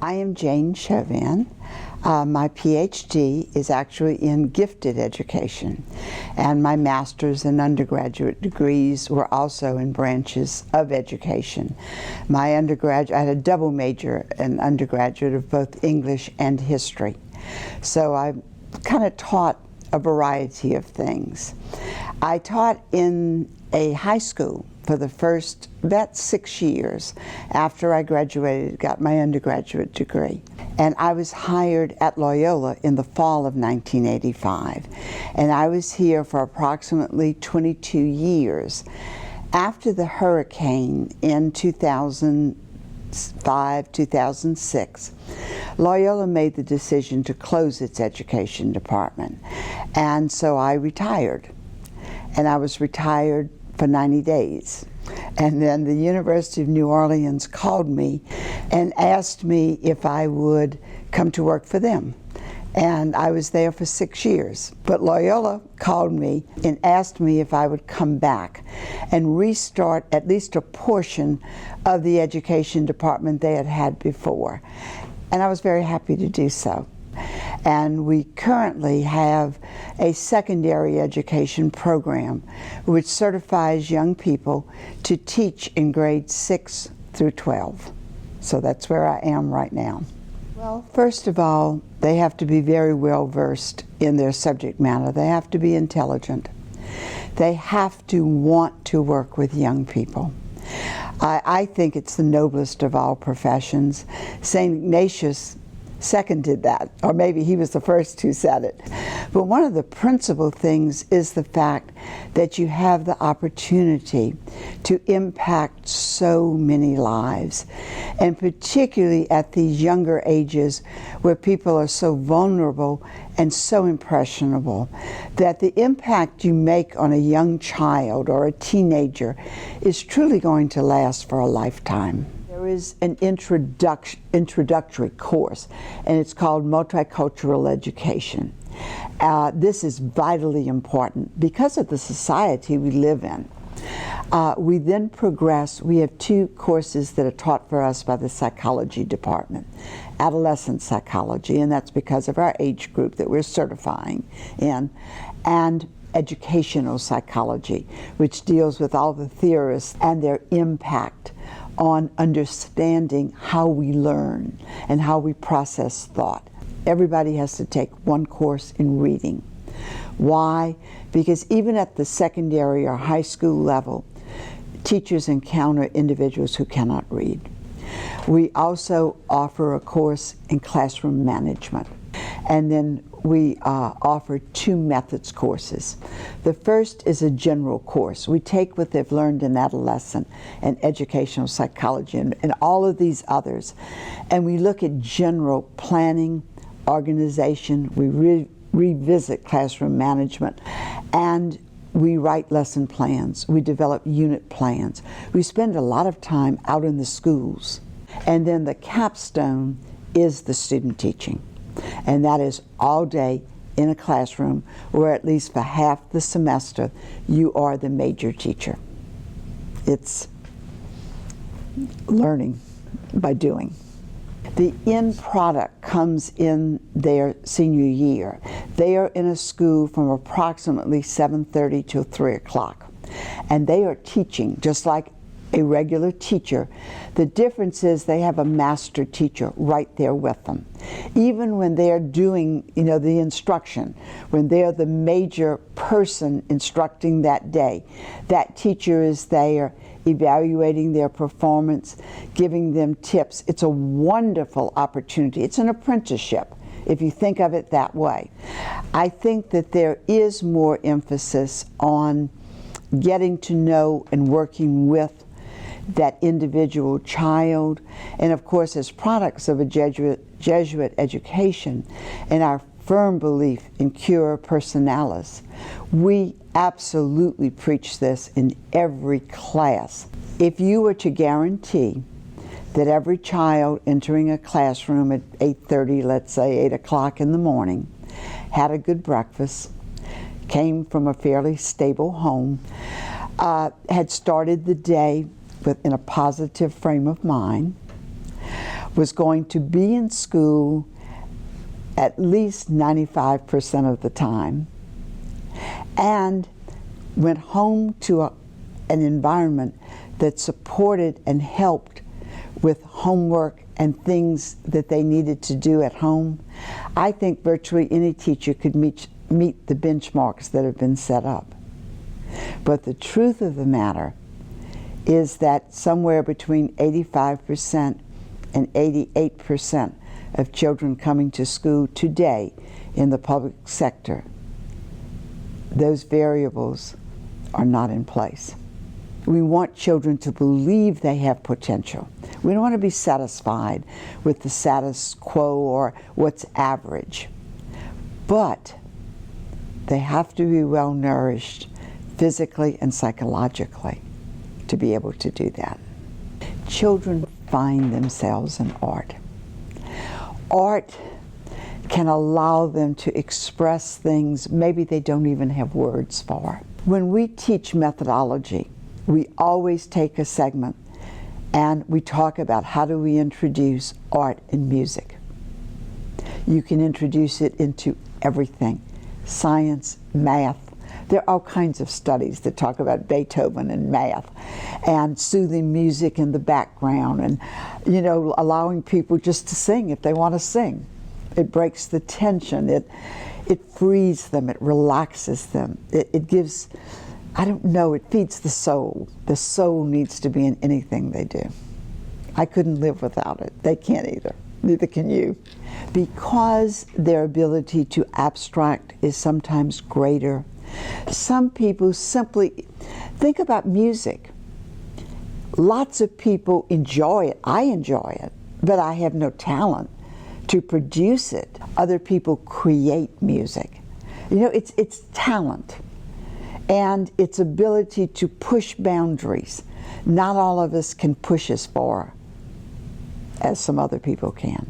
I am Jane Chauvin. My PhD is actually in gifted education, and my master's and undergraduate degrees were also in branches of education. I had a double major in undergraduate of both English and history. So I kind of taught a variety of things. I taught in a high school for the first about 6 years after I graduated, got my undergraduate degree. And I was hired at Loyola in the fall of 1985. And I was here for approximately 22 years. After the hurricane in 2005, 2006, Loyola made the decision to close its education department. And so I retired. And I was retired for 90 days. And then the University of New Orleans called me and asked me if I would come to work for them. And I was there for 6 years. But Loyola called me and asked me if I would come back and restart at least a portion of the education department they had had before. And I was very happy to do so. And we currently have a secondary education program which certifies young people to teach in grades 6 through 12. So that's where I am right now. Well, first of all, they have to be very well versed in their subject matter. They have to be intelligent. They have to want to work with young people. I think it's the noblest of all professions. St. Ignatius seconded that, or maybe he was the first who said it. But one of the principal things is the fact that you have the opportunity to impact so many lives, and particularly at these younger ages where people are so vulnerable and so impressionable, that the impact you make on a young child or a teenager is truly going to last for a lifetime. There is an introductory course, and it's called Multicultural Education. This is vitally important because of the society we live in. We then progress. We have 2 courses that are taught for us by the psychology department. Adolescent psychology, and that's because of our age group that we're certifying in, and educational psychology, which deals with all the theorists and their impact on understanding how we learn and how we process thought. Everybody has to take 1 course in reading. Why? Because even at the secondary or high school level, teachers encounter individuals who cannot read. We also offer a course in classroom management. And then we offer 2 methods courses. The first is a general course. We take what they've learned in adolescent and educational psychology and all of these others, and we look at general planning, organization, we revisit classroom management, and we write lesson plans, we develop unit plans. We spend a lot of time out in the schools. And then the capstone is the student teaching. And that is all day in a classroom where at least for half the semester you are the major teacher. It's learning by doing. The end product comes in their senior year. They are in a school from approximately 7:30 till 3 o'clock. And they are teaching just like a regular teacher. The difference is they have a master teacher right there with them. Even when they're doing, the instruction, when they're the major person instructing that day, that teacher is there evaluating their performance, giving them tips. It's a wonderful opportunity. It's an apprenticeship, if you think of it that way. I think that there is more emphasis on getting to know and working with that individual child, and of course as products of a Jesuit education and our firm belief in cura personalis, we absolutely preach this in every class. If you were to guarantee that every child entering a classroom at 8:30, let's say 8 o'clock in the morning, had a good breakfast, came from a fairly stable home, had started the day in a positive frame of mind, was going to be in school at least 95% of the time, and went home to an environment that supported and helped with homework and things that they needed to do at home, I think virtually any teacher could meet the benchmarks that have been set up. But the truth of the matter is that somewhere between 85% and 88% of children coming to school today in the public sector, those variables are not in place. We want children to believe they have potential. We don't want to be satisfied with the status quo or what's average. But they have to be well nourished physically and psychologically to be able to do that. Children find themselves in art. Art can allow them to express things maybe they don't even have words for. When we teach methodology, we always take a segment and we talk about how do we introduce art and music. You can introduce it into everything, science, math. There are all kinds of studies that talk about Beethoven and math and soothing music in the background and, you know, allowing people just to sing if they want to sing. It breaks the tension, it frees them, it relaxes them, it gives, I don't know, it feeds the soul. The soul needs to be in anything they do. I couldn't live without it. They can't either. Neither can you. Because their ability to abstract is sometimes greater, some people simply think about music. Lots of people enjoy it. I enjoy it, but I have no talent to produce it. Other people create music. You know, it's talent and its ability to push boundaries. Not all of us can push as far as some other people can.